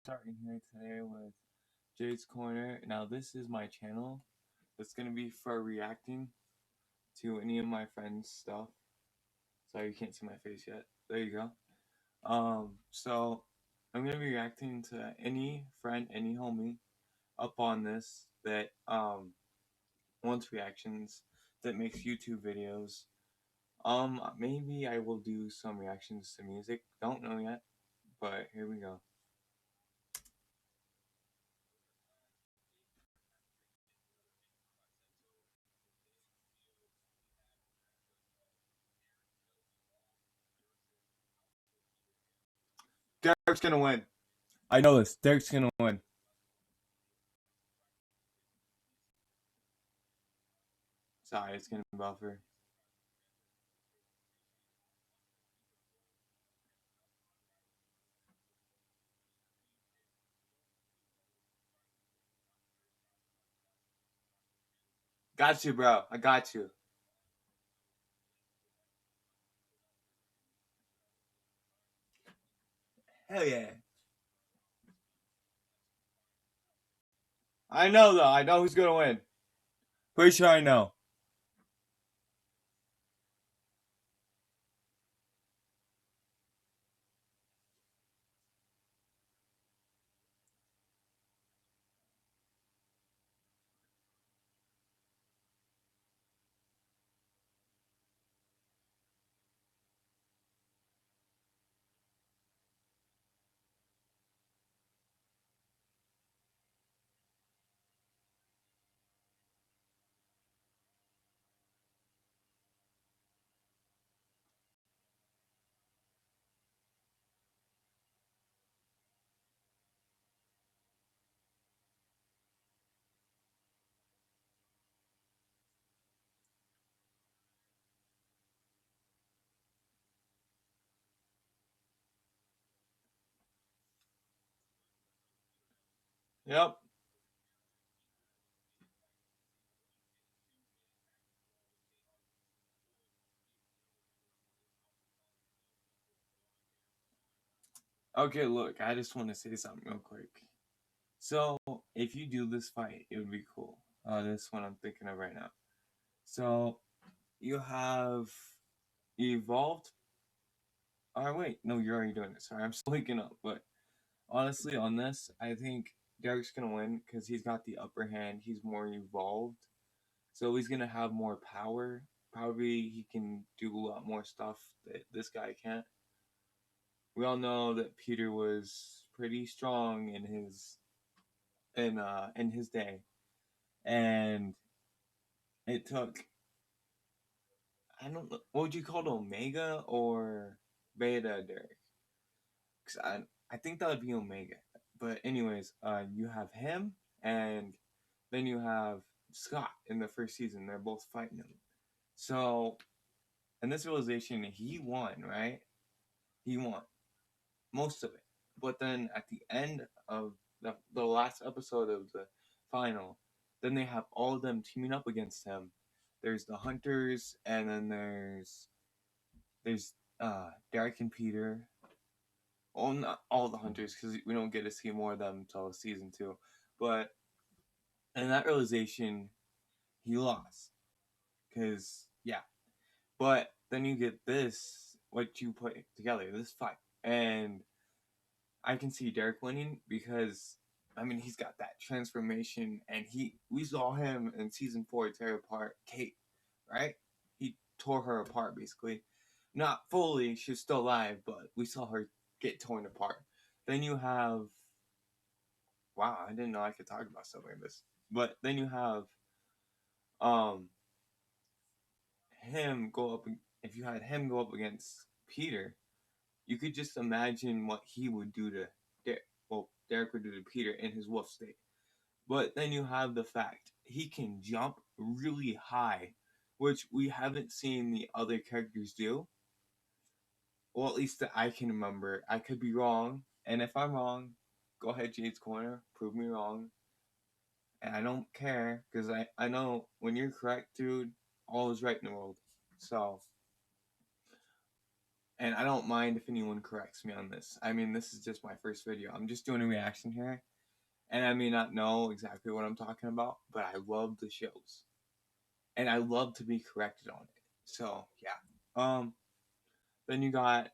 starting here today with Jade's Corner. Now, this is my channel. It's gonna be for reacting to any of my friends' stuff. Sorry, you can't see my face yet. There you go. So I'm gonna be reacting to any friend, any homie up on this that wants reactions, that makes YouTube videos. Maybe I will do some reactions to music. Don't know yet, but here we go. Derek's gonna win. I know this. Derek's gonna win. Sorry, it's gonna buffer. Got you, bro. I got you. Hell yeah. I know though. I know who's gonna win. Pretty sure I know. Yep. Okay, look, I just want to say something real quick. So, if you do this fight, it would be cool. This one I'm thinking of right now. So, you have evolved. Oh, wait, no, you're already doing it. Sorry, I'm still waking up. But honestly, on this, I think Derek's gonna win because he's got the upper hand. He's more evolved. So he's gonna have more power. Probably he can do a lot more stuff that this guy can't. We all know that Peter was pretty strong in his day, and it took, I don't know, what would you call it, Omega or Beta, Derek? 'Cause I think that would be Omega. But anyways, you have him, and then you have Scott in the first season. They're both fighting him. So in this realization, he won, right? He won most of it. But then at the end of the last episode of the final, then they have all of them teaming up against him. There's the hunters, and then there's Derek and Peter. Well, not all the hunters because we don't get to see more of them until season 2. But in that realization, he lost because yeah. But then you get this, what you put together, this fight, and I can see Derek winning because I mean he's got that transformation, and we saw him in season 4 tear apart Kate, right? He tore her apart basically, not fully. She's still alive, but we saw her get torn apart. Then you have, wow, I didn't know I could talk about stuff like this. But then you have um him go up. If you had him go up against Peter, you could just imagine what he would do to Derek. Well, Derek would do to Peter in his wolf state. But then you have the fact he can jump really high, which we haven't seen the other characters do. Well, at least that I can remember. I could be wrong, and if I'm wrong, go ahead, Jade's Corner, prove me wrong. And I don't care because I know when you're correct, dude, all is right in the world. So And I don't mind if anyone corrects me on this. I mean, this is just my first video. I'm just doing a reaction here, and I may not know exactly what I'm talking about, but I love the shows, and I love to be corrected on it. So yeah. Then you got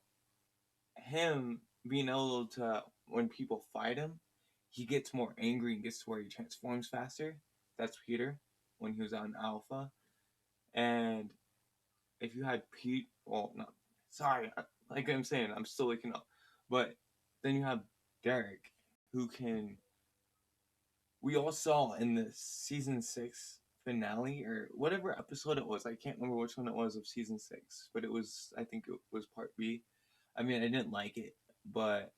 him being able to, when people fight him, he gets more angry and gets to where he transforms faster. That's Peter when he was on Alpha. And if you had Pete, well, no, sorry, like I'm saying, I'm still waking up. But then you have Derek, who can. We all saw in the season 6 finale or whatever episode it was. I can't remember which one it was of season 6, but it was. I think it was part B. I mean, I didn't like it, but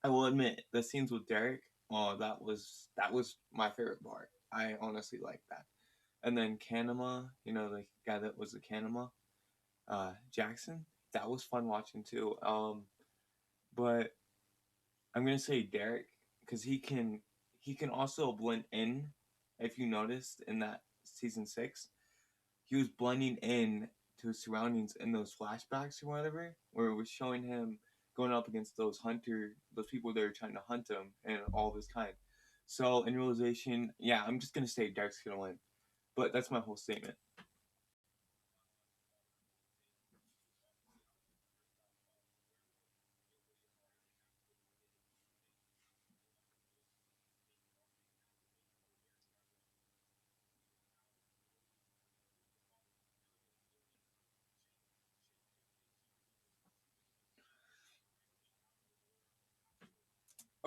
I will admit the scenes with Derek. Oh, that was my favorite part. I honestly like that. And then Kanema, the guy that was the Kanema, Jackson. That was fun watching too. But I'm gonna say Derek because he can also blend in. If you noticed in that season 6, he was blending in to his surroundings in those flashbacks or whatever, where it was showing him going up against those people that are trying to hunt him and all this kind. So in realization, yeah, I'm just gonna say Derek's gonna win, but that's my whole statement.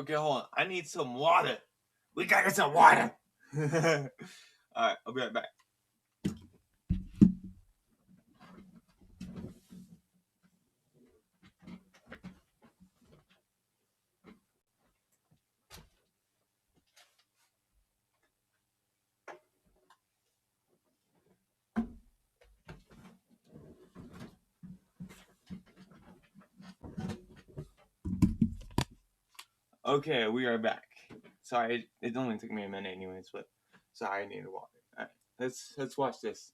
Okay, hold on. I need some water. We gotta get some water. All right, I'll be right back. Okay, we are back. Sorry, it only took me a minute, anyways. But sorry, I needed water. All right, let's watch this.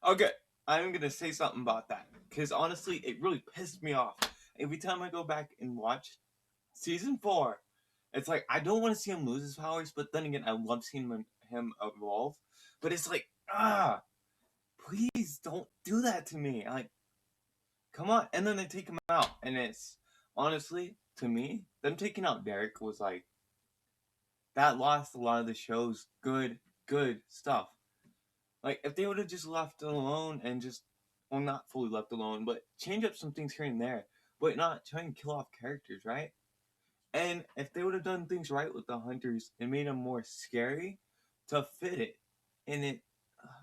Okay, I'm gonna say something about that because honestly, it really pissed me off. Every time I go back and watch season 4, it's like I don't want to see him lose his powers, but then again, I love seeing him evolve. But it's like, please don't do that to me. Like, come on. And then they take him out, and it's honestly to me, them taking out Derek was like that lost a lot of the show's good stuff. Like if they would have just left it alone and just, well, not fully left alone, but change up some things here and there, but not try and kill off characters, right? And if they would have done things right with the hunters and made them more scary to fit it, and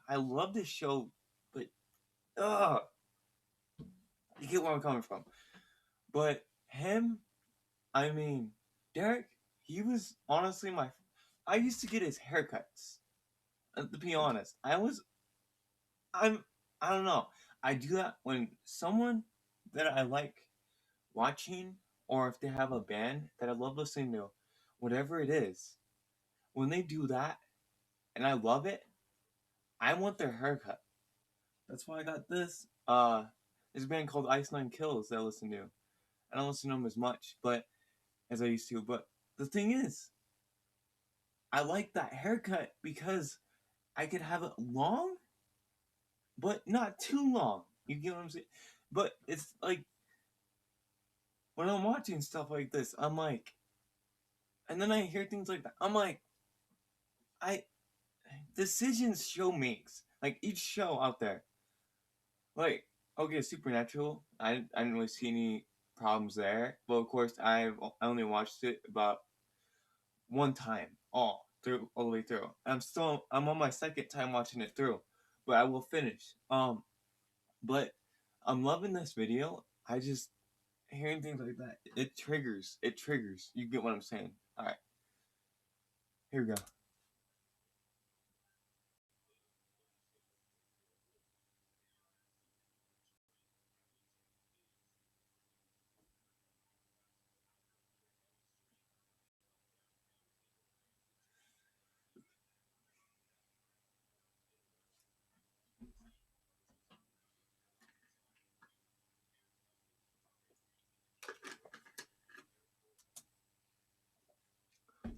I love this show, but you get where I'm coming from. But him, I mean, Derek, he was honestly I used to get his haircuts. To be honest, I'm, I don't know. I do that when someone that I like watching, or if they have a band that I love listening to, whatever it is, when they do that and I love it, I want their haircut. That's why I got this. There's a band called Ice Nine Kills that I listen to. I don't listen to them as much, but as I used to. But the thing is, I like that haircut because I could have it long, but not too long. You get what I'm saying? But it's like when I'm watching stuff like this, I'm like, and then I hear things like that. I'm like, I decisions show makes like each show out there. Like okay, Supernatural. I didn't really see any problems there. But of course, I only watched it about one time all the way through. I'm on my second time watching it through, but I will finish. But I'm loving this video. I just hearing things like that. It triggers. It triggers. You get what I'm saying? All right, here we go.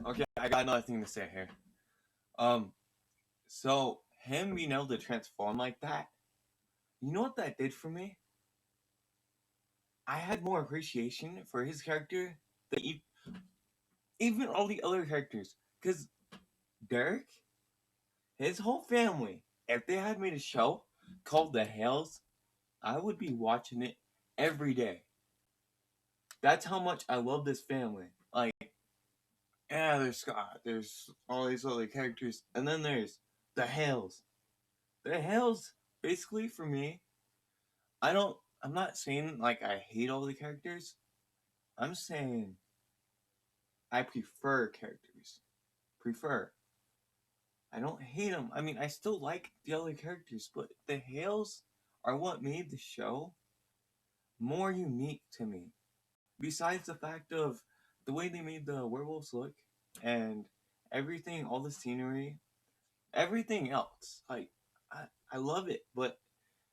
Okay, I got another thing to say here. Um, so him being able to transform like that, you know what that did for me? I had more appreciation for his character than even all the other characters. Cause Derek, his whole family, if they had made a show called The Hales, I would be watching it every day. That's how much I love this family. Like, yeah, there's Scott, there's all these other characters, and then there's the Hales. The Hales, basically, for me, I'm not saying like I hate all the characters. I'm saying I prefer characters. Prefer. I don't hate them. I mean, I still like the other characters, but the Hales are what made the show more unique to me. Besides the fact of the way they made the werewolves look and everything, all the scenery, everything else. Like, I love it, but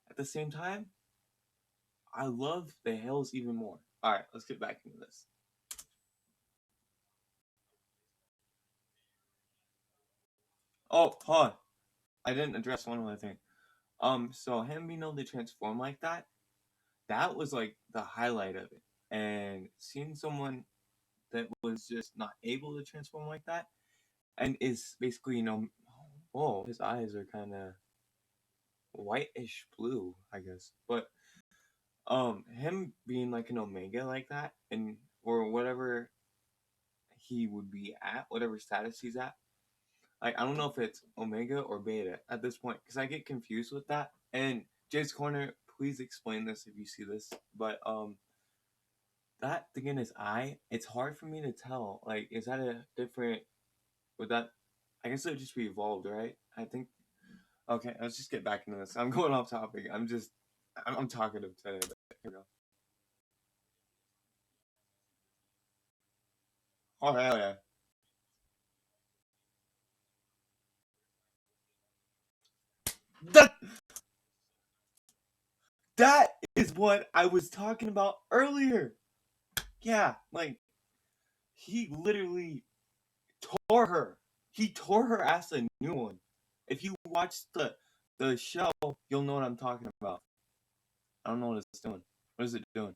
at the same time, I love the Hales even more. All right, let's get back into this. Oh, hold on. I didn't address one other thing. So him being able to transform like that, that was like the highlight of it. And seeing someone that was just not able to transform like that, and is basically, oh, his eyes are kind of whitish blue, I guess. But him being like an omega like that, and or whatever he would be at, whatever status he's at. Like I don't know if it's omega or beta at this point because I get confused with that. And Jay's Corner, please explain this if you see this. But that thing in his eye, it's hard for me to tell. Like, is that a different? Would that? I guess it would just be evolved, right? I think. Okay, let's just get back into this. I'm going off topic. I'm talkative today. But here we go. Oh hell yeah! That that is what I was talking about earlier. Yeah, like he literally tore her. He tore her ass a new one. If you watch the show, you'll know what I'm talking about. I don't know what it's doing. What is it doing?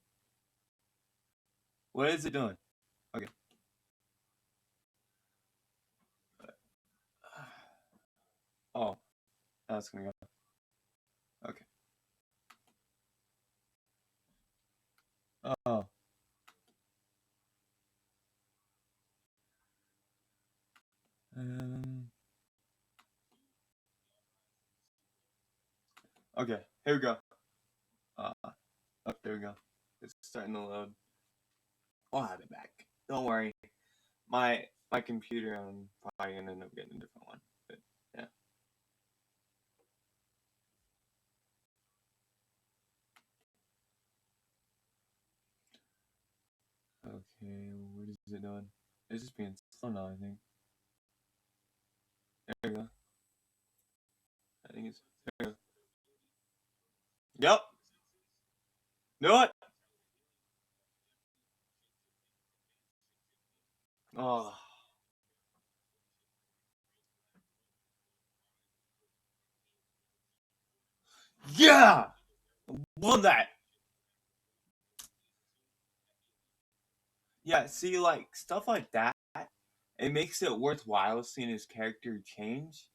What is it doing? Okay. Oh, that's gonna go. Okay. Oh. Um. Okay. Here we go. Uh. Oh, there we go. It's starting to load. I'll have it back. Don't worry. My computer, I'm probably gonna end up getting a different one. But yeah. Okay. What is it doing? It's just being slow now. I think. There we go. I think it's. There we go. Yep. Do it. Oh. Yeah, love that. Yeah, see, like stuff like that, it makes it worthwhile seeing his character change.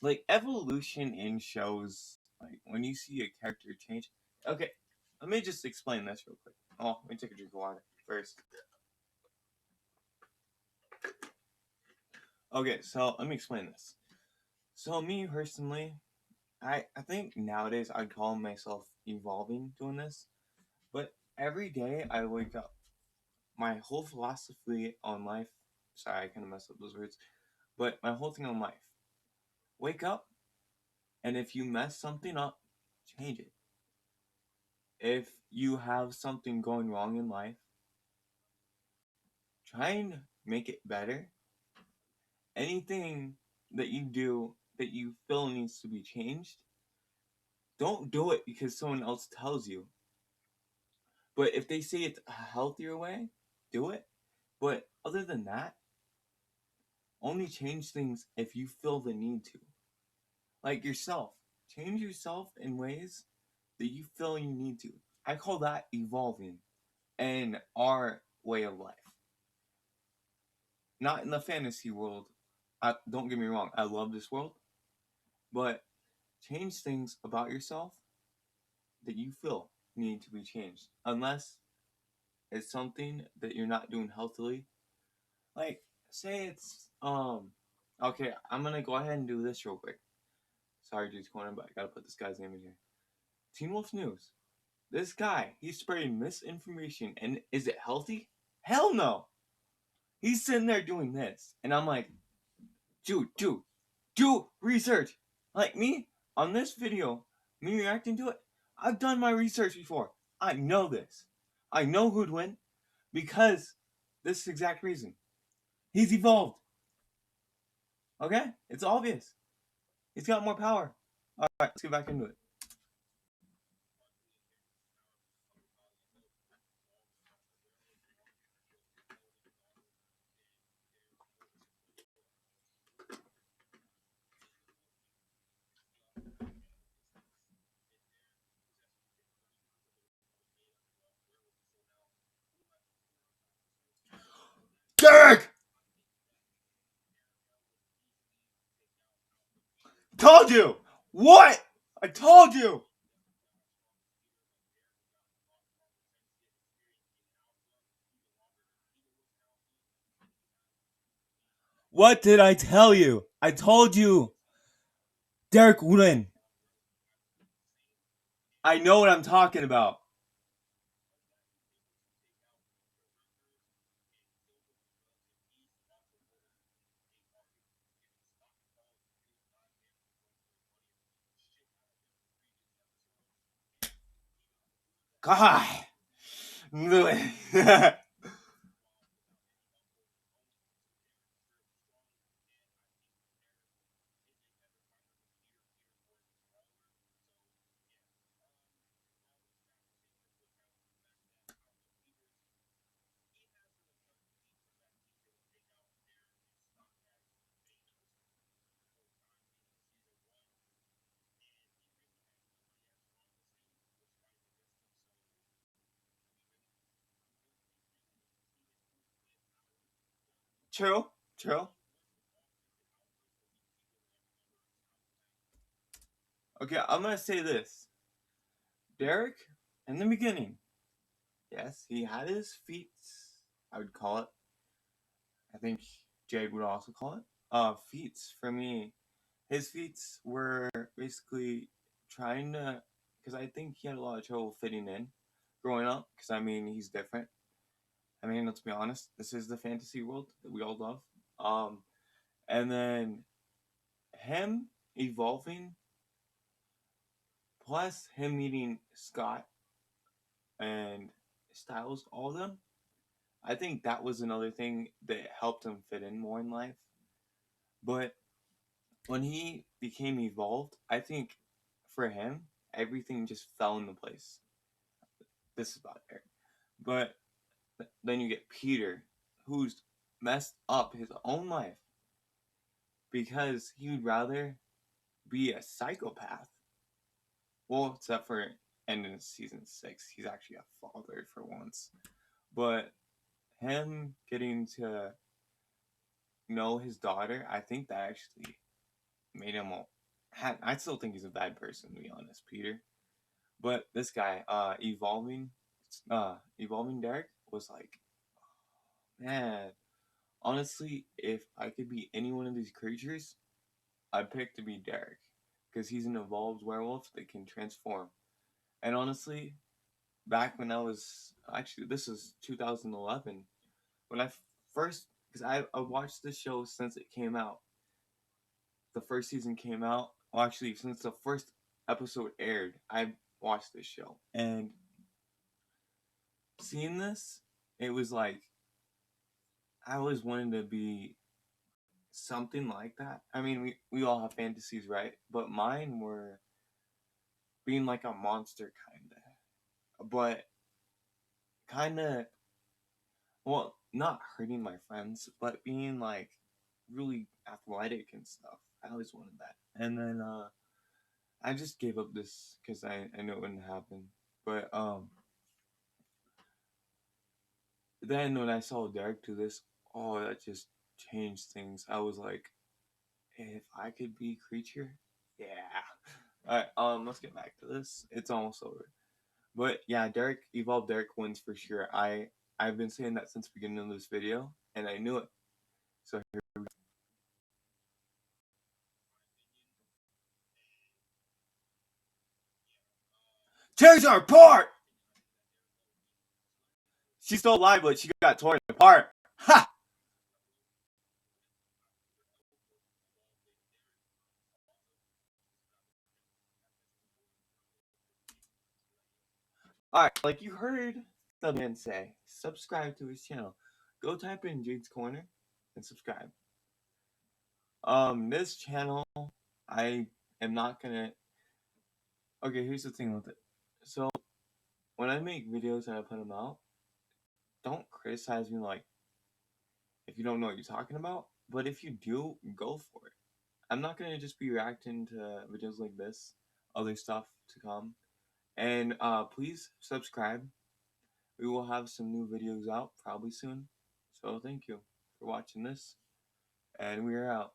Like evolution in shows, like when you see a character change. Okay, let me just explain this real quick. Oh, let me take a drink of water first. Okay, so let me explain this. So me personally, I think nowadays I'd call myself evolving doing this, but every day I wake up, my whole philosophy on life. Sorry, I kind of messed up those words, but my whole thing on life: wake up, and if you mess something up, change it. If you have something going wrong in life, try and make it better. Anything that you do that you feel needs to be changed, don't do it because someone else tells you. But if they say it's a healthier way, do it. But other than that, only change things if you feel the need to. Like yourself, change yourself in ways that you feel you need to. I call that evolving in our way of life. Not in the fantasy world. Don't get me wrong, I love this world, but change things about yourself that you feel need to be changed. Unless it's something that you're not doing healthily. Like, say it's okay, I'm gonna go ahead and do this real quick. Sorry, dude's corner, but I gotta put this guy's name in here. Teen Wolf News. This guy, he's spreading misinformation, and is it healthy? Hell no. He's sitting there doing this, and I'm like, dude, do research. Like me on this video, me reacting to it. I've done my research before. I know this. I know who'd win because this exact reason. He's evolved. Okay, it's obvious. He's got more power. All right, let's get back into it. Derek, told you. What? I told you. What did I tell you? I told you. Derek would win. I know what I'm talking about. God. True, true. Okay, I'm gonna say this. Derek, in the beginning, yes, he had his feats. I would call it. I think Jade would also call it. Feats for me. His feats were basically trying to, because I think he had a lot of trouble fitting in growing up. Because I mean, he's different. I mean, let's be honest. This is the fantasy world that we all love. Um, and then him evolving, plus him meeting Scott and Styles, all of them. I think that was another thing that helped him fit in more in life. But when he became evolved, I think for him, everything just fell into place. This is about Eric. But then you get Peter, who's messed up his own life because he would rather be a psychopath Well, except for ending of season 6, he's actually a father for once. But him getting to know his daughter, I think that actually made him. I still think he's a bad person, to be honest, Peter. But this guy, evolving Derek was like, man. Honestly, if I could be any one of these creatures, I'd pick to be Derek, because he's an evolved werewolf that can transform. And honestly, back when I was actually this is 2011 when I first because I watched the show since it came out. The first season came out. Well, actually, since the first episode aired, I watched this show and seeing this, it was like I always wanted to be something like that. I mean, we all have fantasies, right? But mine were being like a monster, but kind of well, not hurting my friends, but being like really athletic and stuff. I always wanted that. And then I just gave up this because I knew it wouldn't happen. But then when I saw Derek do this, oh, that just changed things. I was like, if I could be a creature, yeah. All right, let's get back to this. It's almost over. But yeah, Derek evolved. Derek wins for sure. I've been saying that since the beginning of this video, and I knew it. So here, tears her apart. She's still alive, but she got torn apart. Ha! All right, like you heard the man say, subscribe to his channel. Go type in Jade's Corner and subscribe. This channel, I am not gonna. Okay, here's the thing with it. So when I make videos and I put them out, don't criticize me like if you don't know what you're talking about. But if you do, go for it. I'm not gonna just be reacting to videos like this, other stuff to come. And please subscribe. We will have some new videos out probably soon. So thank you for watching this, and we are out.